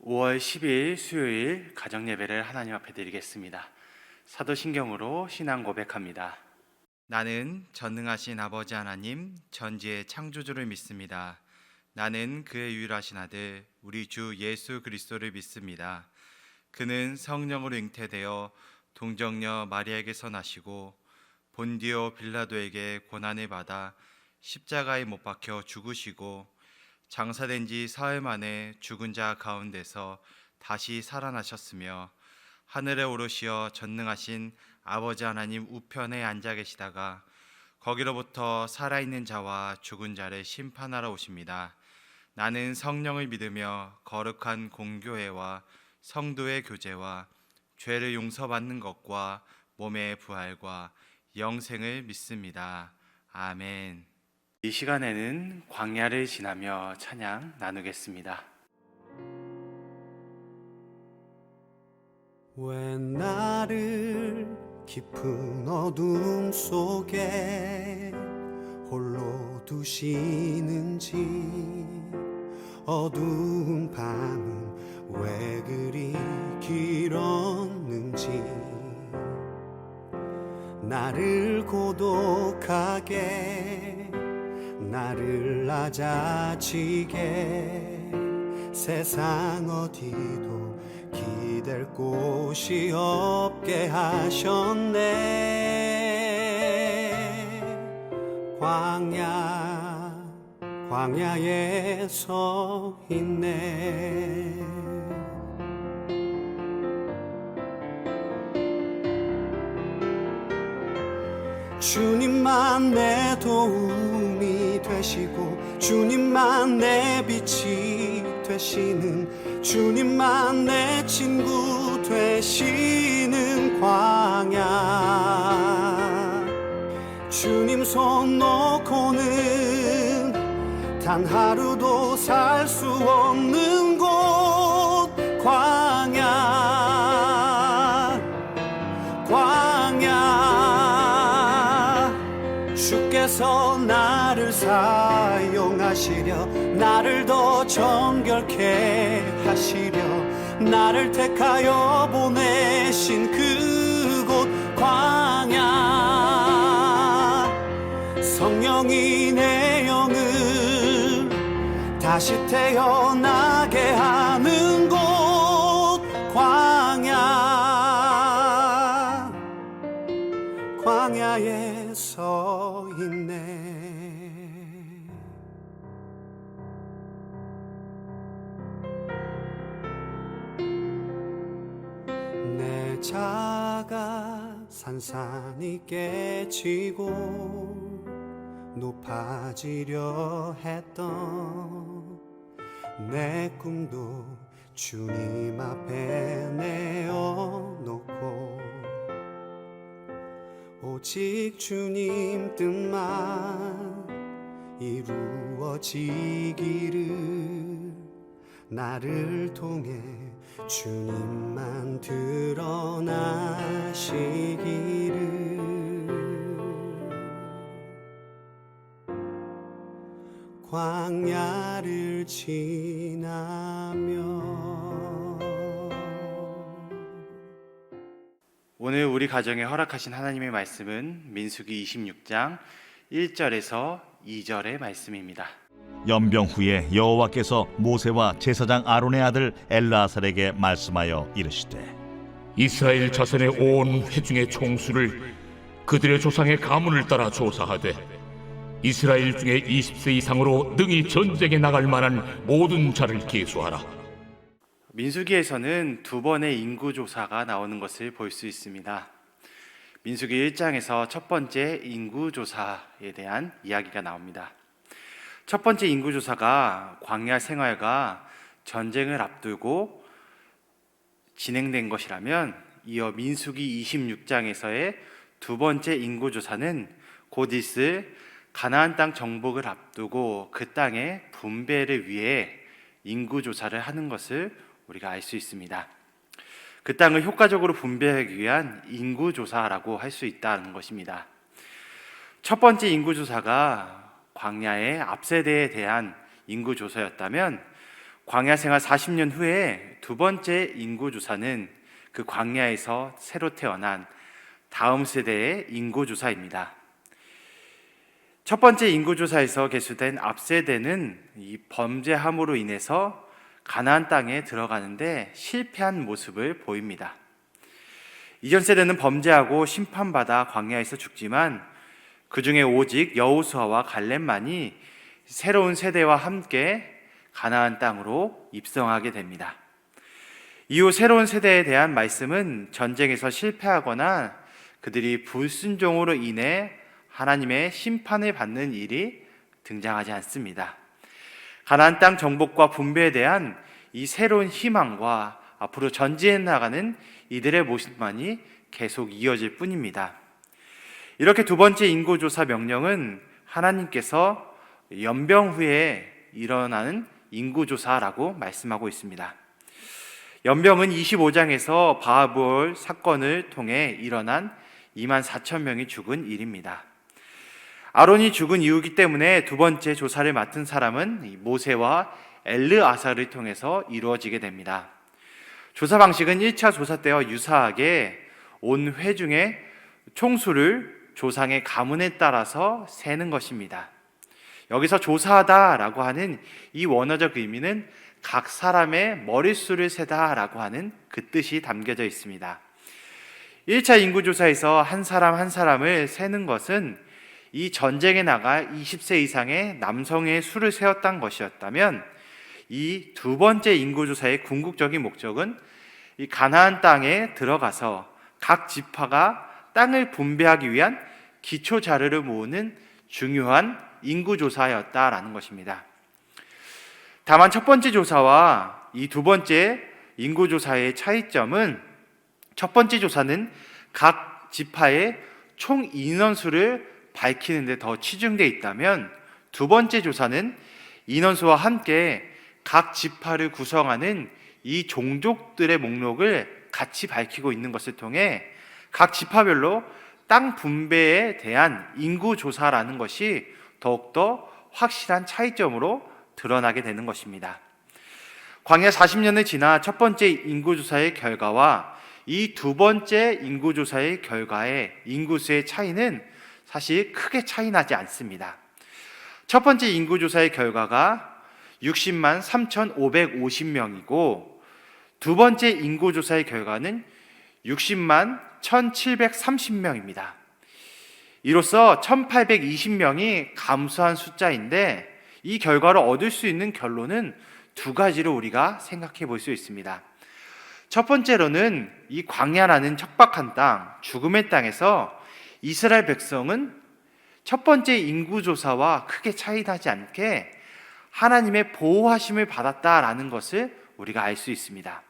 5월 10일 수요일 가정예배를 하나님 앞에 드리겠습니다. 사도신경으로 신앙 고백합니다. 나는 전능하신 아버지 하나님 전지의 창조주를 믿습니다. 나는 그의 유일하신 아들 우리 주 예수 그리스도를 믿습니다. 그는 성령으로 잉태되어 동정녀 마리아에게서 나시고 본디오 빌라도에게 고난을 받아 십자가에 못 박혀 죽으시고 장사된 지 사흘 만에 죽은 자 가운데서 다시 살아나셨으며 하늘에 오르시어 전능하신 아버지 하나님 우편에 앉아 계시다가 거기로부터 살아있는 자와 죽은 자를 심판하러 오십니다. 나는 성령을 믿으며 거룩한 공교회와 성도의 교제와 죄를 용서받는 것과 몸의 부활과 영생을 믿습니다. 아멘. 이 시간에는 광야를 지나며 찬양 나누겠습니다. 왜 나를 깊은 어둠 속에 홀로 두시는지, 어두운 밤은 왜 그리 길었는지, 나를 고독하게 나를 낮아지게 세상 어디도 기댈 곳이 없게 하셨네. 광야에 서 있네. 주님만 내 도움이 되시고 주님만 내 빛이 되시는, 주님만 내 친구 되시는 광야. 주님 손 놓고는 단 하루도 살 수 없는 곳, 주께서 나를 사용하시려, 나를 더 정결케 하시려, 나를 택하여 보내신 그곳 광야. 성령이 내 영을 다시 태어나게 하는 곳, 광야에 서 있네. 내 자가 산산이 깨지고 높아지려 했던 내 꿈도 주님 앞에 내어놓고 오직 주님 뜻만 이루어지기를, 나를 통해 주님만 드러나시기를. 광야를 지나며. 오늘 우리 가정에 허락하신 하나님의 말씀은 민수기 26장 1절에서 2절의 말씀입니다. 연병 후에 여호와께서 모세와 제사장 아론의 아들 엘르아살에게 말씀하여 이르시되, 이스라엘 자손의 온 회중의 총수를 그들의 조상의 가문을 따라 조사하되 이스라엘 중에 20세 이상으로 능히 전쟁에 나갈 만한 모든 자를 계수하라. 민수기에서는 두 번의 인구조사가 나오는 것을 볼 수 있습니다. 민수기 1장에서 첫 번째 인구조사에 대한 이야기가 나옵니다. 첫 번째 인구조사가 광야 생활과 전쟁을 앞두고 진행된 것이라면, 이어 민수기 26장에서의 두 번째 인구조사는 곧 있을 가나안 땅 정복을 앞두고 그 땅의 분배를 위해 인구조사를 하는 것을 우리가 알 수 있습니다. 그 땅을 효과적으로 분배하기 위한 인구조사라고 할 수 있다는 것입니다. 첫 번째 인구조사가 광야의 앞세대에 대한 인구조사였다면, 광야 생활 40년 후에 두 번째 인구조사는 그 광야에서 새로 태어난 다음 세대의 인구조사입니다. 첫 번째 인구조사에서 개수된 앞 세대는 이 범죄함으로 인해서 가나안 땅에 들어가는데 실패한 모습을 보입니다. 이전 세대는 범죄하고 심판받아 광야에서 죽지만 그 중에 오직 여호수아와 갈렙만이 새로운 세대와 함께 가나안 땅으로 입성하게 됩니다. 이후 새로운 세대에 대한 말씀은 전쟁에서 실패하거나 그들이 불순종으로 인해 하나님의 심판을 받는 일이 등장하지 않습니다. 가나안 땅 정복과 분배에 대한 이 새로운 희망과 앞으로 전진해 나가는 이들의 모습만이 계속 이어질 뿐입니다. 이렇게 두 번째 인구조사 명령은 하나님께서 연병 후에 일어나는 인구조사라고 말씀하고 있습니다. 연병은 25장에서 바하볼 사건을 통해 일어난 2만 4천 명이 죽은 일입니다. 아론이 죽은 이유이기 때문에 두 번째 조사를 맡은 사람은 모세와 엘르아사를 통해서 이루어지게 됩니다. 조사 방식은 1차 조사 때와 유사하게 온 회중의 총수를 조상의 가문에 따라서 세는 것입니다. 여기서 조사하다라고 하는 이 원어적 의미는 각 사람의 머릿수를 세다라고 하는 그 뜻이 담겨져 있습니다. 1차 인구조사에서 한 사람 한 사람을 세는 것은 이 전쟁에 나갈 20세 이상의 남성의 수를 세었던 것이었다면 이 두 번째 인구조사의 궁극적인 목적은 이 가나안 땅에 들어가서 각 지파가 땅을 분배하기 위한 기초 자료를 모으는 중요한 인구조사였다라는 것입니다. 다만 첫 번째 조사와 이 두 번째 인구조사의 차이점은 첫 번째 조사는 각 지파의 총 인원수를 밝히는 데 더 치중되어 있다면 두 번째 조사는 인원수와 함께 각 지파를 구성하는 이 종족들의 목록을 같이 밝히고 있는 것을 통해 각 지파별로 땅 분배에 대한 인구조사라는 것이 더욱더 확실한 차이점으로 드러나게 되는 것입니다. 광야 40년을 지나 첫 번째 인구조사의 결과와 이 두 번째 인구조사의 결과의 인구수의 차이는 사실 크게 차이 나지 않습니다. 첫 번째 인구조사의 결과가 60만 3,550명이고 두 번째 인구조사의 결과는 60만 1,730명입니다. 이로써 1,820명이 감소한 숫자인데 이 결과를 얻을 수 있는 결론은 두 가지로 우리가 생각해 볼 수 있습니다. 첫 번째로는 이 광야라는 척박한 땅, 죽음의 땅에서 이스라엘 백성은 첫 번째 인구조사와 크게 차이나지 않게 하나님의 보호하심을 받았다라는 것을 우리가 알 수 있습니다.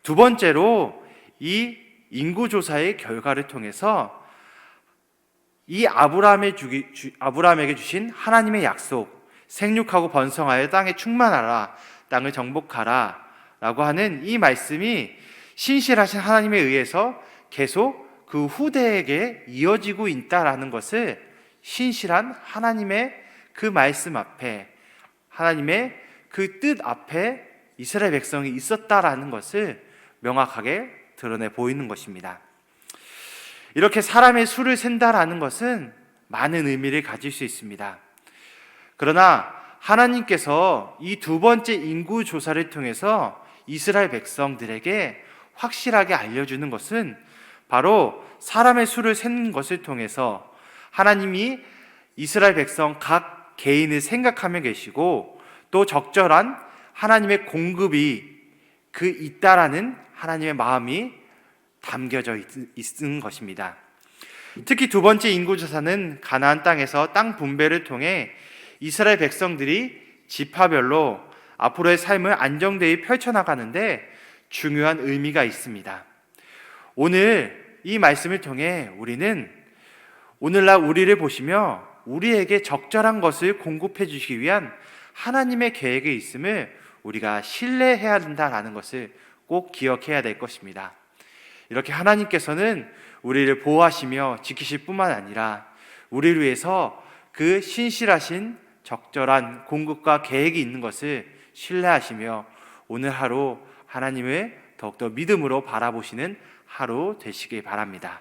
두 번째로 이 인구조사의 결과를 통해서 이 아브라함에게 주신 하나님의 약속, 생육하고 번성하여 땅에 충만하라, 땅을 정복하라 라고 하는 이 말씀이 신실하신 하나님에 의해서 계속 그 후대에게 이어지고 있다라는 것을 신실한 하나님의 그 말씀 앞에, 하나님의 그 뜻 앞에 이스라엘 백성이 있었다라는 것을 명확하게 드러내 보이는 것입니다. 이렇게 사람의 수를 센다라는 것은 많은 의미를 가질 수 있습니다. 그러나 하나님께서 이 두 번째 인구 조사를 통해서 이스라엘 백성들에게 확실하게 알려주는 것은 바로 사람의 수를 센 것을 통해서 하나님이 이스라엘 백성 각 개인을 생각하며 계시고 또 적절한 하나님의 공급이 그 있다라는 하나님의 마음이 담겨져 있는 것입니다. 특히 두 번째 인구조사는 가나안 땅에서 땅 분배를 통해 이스라엘 백성들이 지파별로 앞으로의 삶을 안정되이 펼쳐나가는데 중요한 의미가 있습니다. 오늘 이 말씀을 통해 우리는 오늘날 우리를 보시며 우리에게 적절한 것을 공급해 주시기 위한 하나님의 계획이 있음을 우리가 신뢰해야 된다는 것을 꼭 기억해야 될 것입니다. 이렇게 하나님께서는 우리를 보호하시며 지키실 뿐만 아니라 우리를 위해서 그 신실하신 적절한 공급과 계획이 있는 것을 신뢰하시며 오늘 하루 하나님을 더욱더 믿음으로 바라보시는 하루 되시길 바랍니다.